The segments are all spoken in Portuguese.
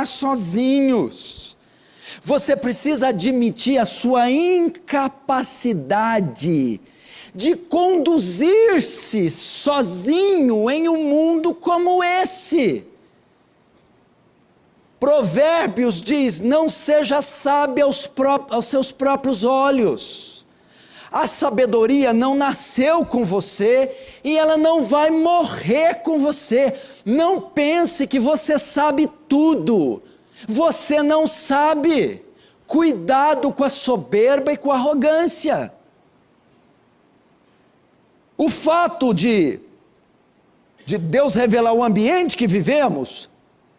caminhar sozinhos. Você precisa admitir a sua incapacidade de conduzir-se sozinho em um mundo como esse. Provérbios diz: não seja sábio aos seus próprios olhos. A sabedoria não nasceu com você e ela não vai morrer com você. Não pense que você sabe tudo. Você não sabe. Cuidado com a soberba e com a arrogância. O fato de Deus revelar o ambiente que vivemos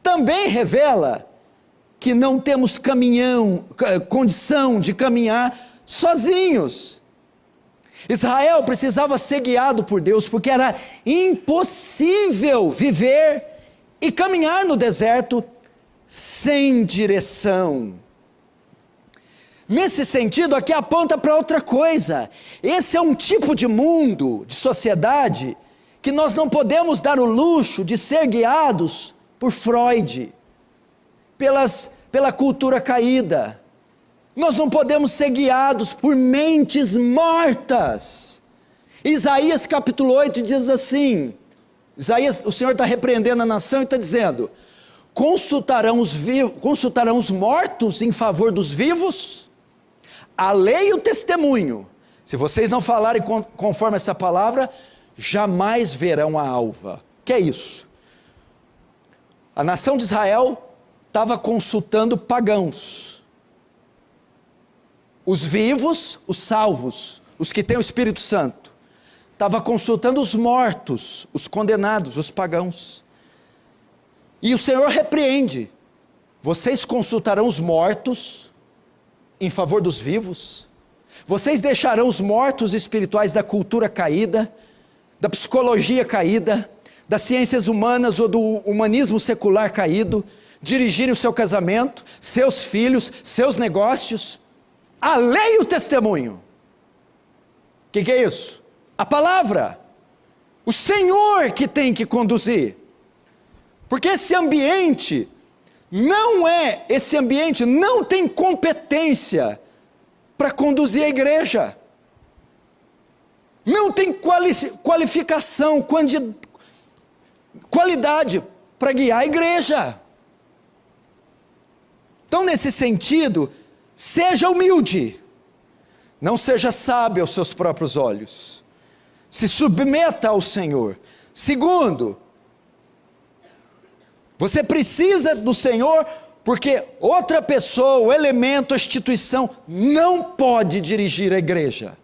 também revela que não temos condição de caminhar sozinhos. Israel precisava ser guiado por Deus, porque era impossível viver e caminhar no deserto sem direção. Nesse sentido, aqui aponta para outra coisa. Esse é um tipo de mundo, de sociedade, que nós não podemos dar o luxo de ser guiados por Freud, pela cultura caída. Nós não podemos ser guiados por mentes mortas. Isaías capítulo 8 diz assim, o Senhor está repreendendo a nação e está dizendo: consultarão os mortos em favor dos vivos? A lei e o testemunho. Se vocês não falarem conforme essa palavra, jamais verão a alva. Que é isso? A nação de Israel estava consultando pagãos. Os vivos, os salvos, os que têm o Espírito Santo. Estava consultando os mortos, os condenados, os pagãos. E o Senhor repreende: vocês consultarão os mortos em favor dos vivos? Vocês deixarão os mortos espirituais da cultura caída, da psicologia caída, das ciências humanas ou do humanismo secular caído, dirigirem o seu casamento, seus filhos, seus negócios? A lei e o testemunho. O que é isso? A palavra. O Senhor que tem que conduzir. Porque esse ambiente não tem competência para conduzir a igreja. Não tem qualificação, qualidade para guiar a igreja. Então, nesse sentido, seja humilde, não seja sábio aos seus próprios olhos, se submeta ao Senhor. Segundo, você precisa do Senhor, porque outra pessoa, o elemento, a instituição, não pode dirigir a igreja.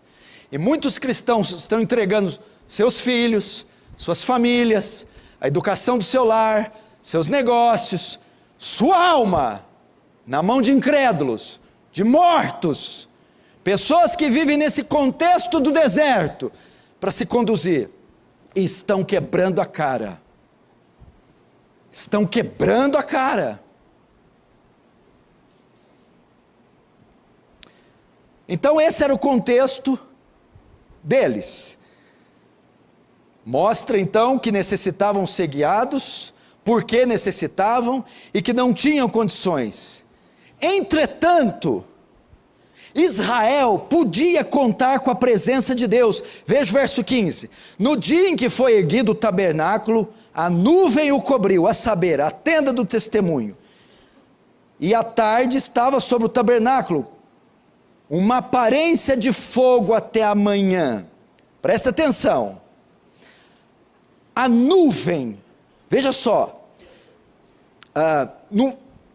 E muitos cristãos estão entregando seus filhos, suas famílias, a educação do seu lar, seus negócios, sua alma, na mão de incrédulos, de mortos, pessoas que vivem nesse contexto do deserto, para se conduzir, e estão quebrando a cara. Estão quebrando a cara. Então esse era o contexto deles. Mostra então que necessitavam ser guiados, porque necessitavam e que não tinham condições. Entretanto, Israel podia contar com a presença de Deus. Veja o verso 15. No dia em que foi erguido o tabernáculo, a nuvem o cobriu, a saber, a tenda do testemunho. E à tarde estava sobre o tabernáculo uma aparência de fogo até a manhã. Presta atenção. A nuvem, veja só,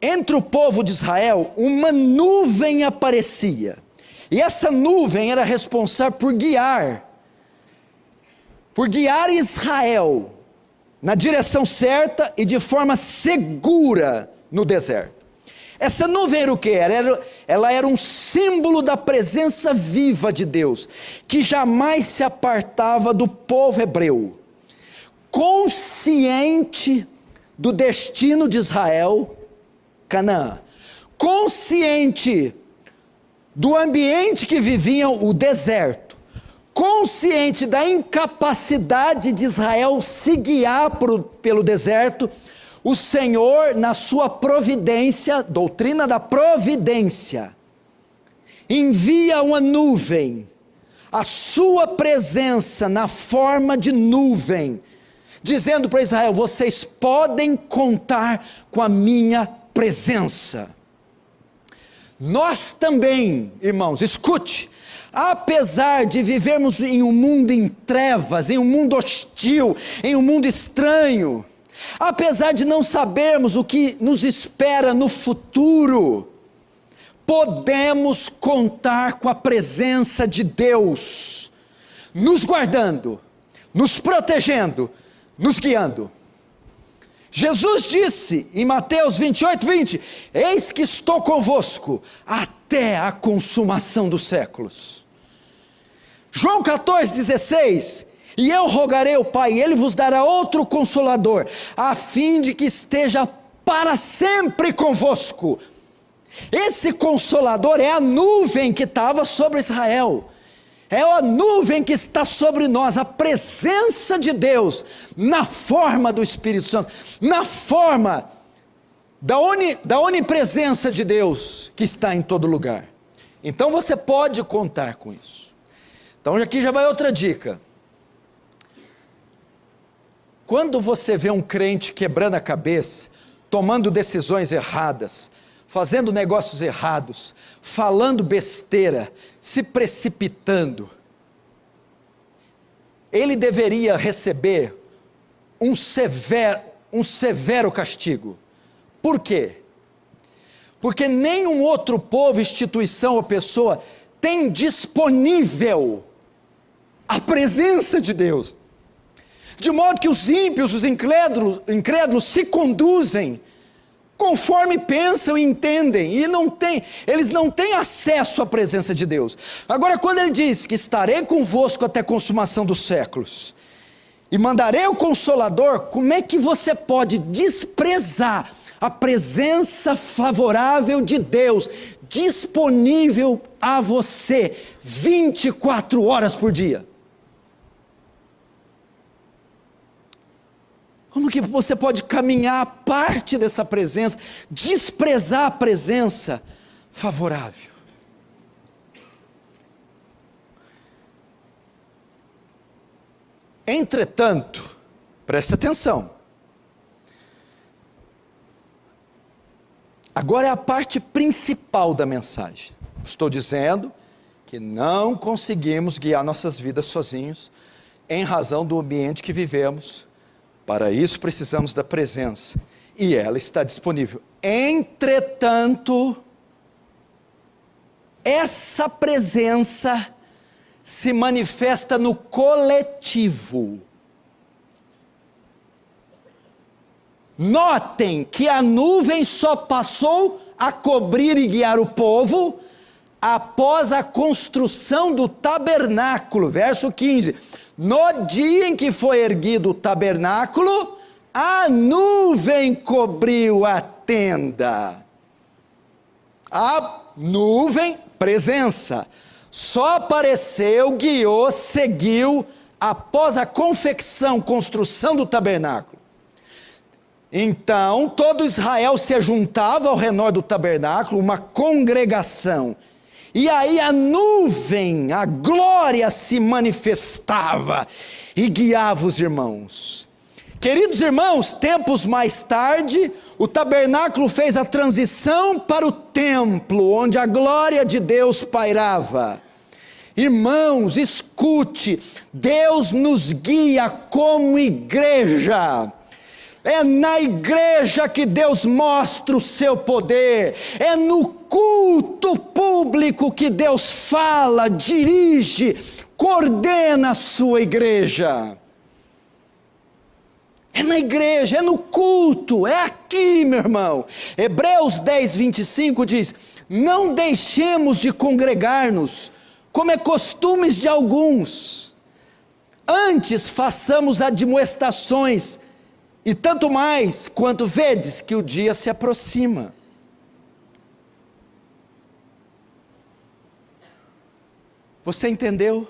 entre o povo de Israel, uma nuvem aparecia. E essa nuvem era responsável por guiar Israel na direção certa e de forma segura no deserto. Essa nuvem era o que? Ela era um símbolo da presença viva de Deus, que jamais se apartava do povo hebreu. Consciente do destino de Israel, Canaã, consciente do ambiente que viviam, o deserto, consciente da incapacidade de Israel se guiar pelo deserto, o Senhor, na sua providência, doutrina da providência, envia uma nuvem, a sua presença na forma de nuvem, dizendo para Israel: vocês podem contar com a minha presença. Nós também, irmãos, escute, apesar de vivermos em um mundo em trevas, em um mundo hostil, em um mundo estranho, apesar de não sabermos o que nos espera no futuro, podemos contar com a presença de Deus, nos guardando, nos protegendo, nos guiando. Jesus disse em Mateus 28:20: eis que estou convosco até a consumação dos séculos. João 14:16: e eu rogarei ao Pai, e Ele vos dará outro Consolador, a fim de que esteja para sempre convosco. Esse Consolador é a nuvem que estava sobre Israel, é a nuvem que está sobre nós, a presença de Deus, na forma do Espírito Santo, na forma da onipresença de Deus, que está em todo lugar. Então você pode contar com isso. Então aqui já vai outra dica. Quando você vê um crente quebrando a cabeça, tomando decisões erradas, fazendo negócios errados, falando besteira, se precipitando, ele deveria receber um severo castigo. Por quê? Porque nenhum outro povo, instituição ou pessoa tem disponível a presença de Deus, de modo que os ímpios, os incrédulos se conduzem conforme pensam e entendem, e eles não têm acesso à presença de Deus. Agora, quando ele diz que estarei convosco até a consumação dos séculos, e mandarei o Consolador, como é que você pode desprezar a presença favorável de Deus, disponível a você, 24 horas por dia? Como que você pode caminhar a parte dessa presença, desprezar a presença favorável? Entretanto, presta atenção, agora é a parte principal da mensagem. Estou dizendo que não conseguimos guiar nossas vidas sozinhos, em razão do ambiente que vivemos. Para isso precisamos da presença, e ela está disponível. Entretanto, essa presença se manifesta no coletivo. Notem que a nuvem só passou a cobrir e guiar o povo após a construção do tabernáculo, verso 15. No dia em que foi erguido o tabernáculo, a nuvem cobriu a tenda. A nuvem, presença, só apareceu, guiou, seguiu após a construção do tabernáculo. Então, todo Israel se juntava ao redor do tabernáculo, uma congregação. E aí a nuvem, a glória se manifestava e guiava os irmãos. Queridos irmãos, tempos mais tarde, o tabernáculo fez a transição para o templo, onde a glória de Deus pairava. Irmãos, escute, Deus nos guia como igreja. É na igreja que Deus mostra o seu poder, é no culto público que Deus fala, dirige, coordena a sua igreja. É na igreja, é no culto, é aqui, meu irmão. Hebreus 10:25 diz: não deixemos de congregar-nos, como é costumes de alguns, antes façamos admoestações, e tanto mais, quanto vedes que o dia se aproxima. Você entendeu?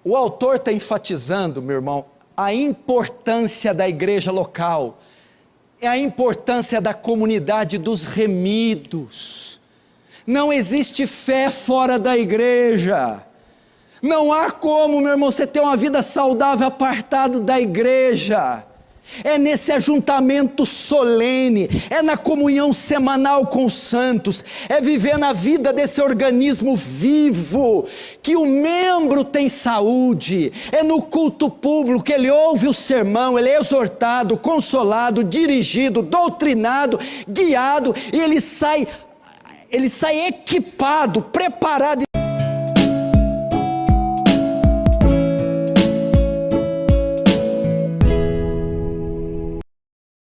O autor está enfatizando, meu irmão, a importância da igreja local, é a importância da comunidade dos remidos. Não existe fé fora da igreja. Não há como, meu irmão, você ter uma vida saudável apartado da igreja. É nesse ajuntamento solene, é na comunhão semanal com os santos, é viver na vida desse organismo vivo, que o membro tem saúde, é no culto público que ele ouve o sermão, ele é exortado, consolado, dirigido, doutrinado, guiado, e ele sai equipado, preparado.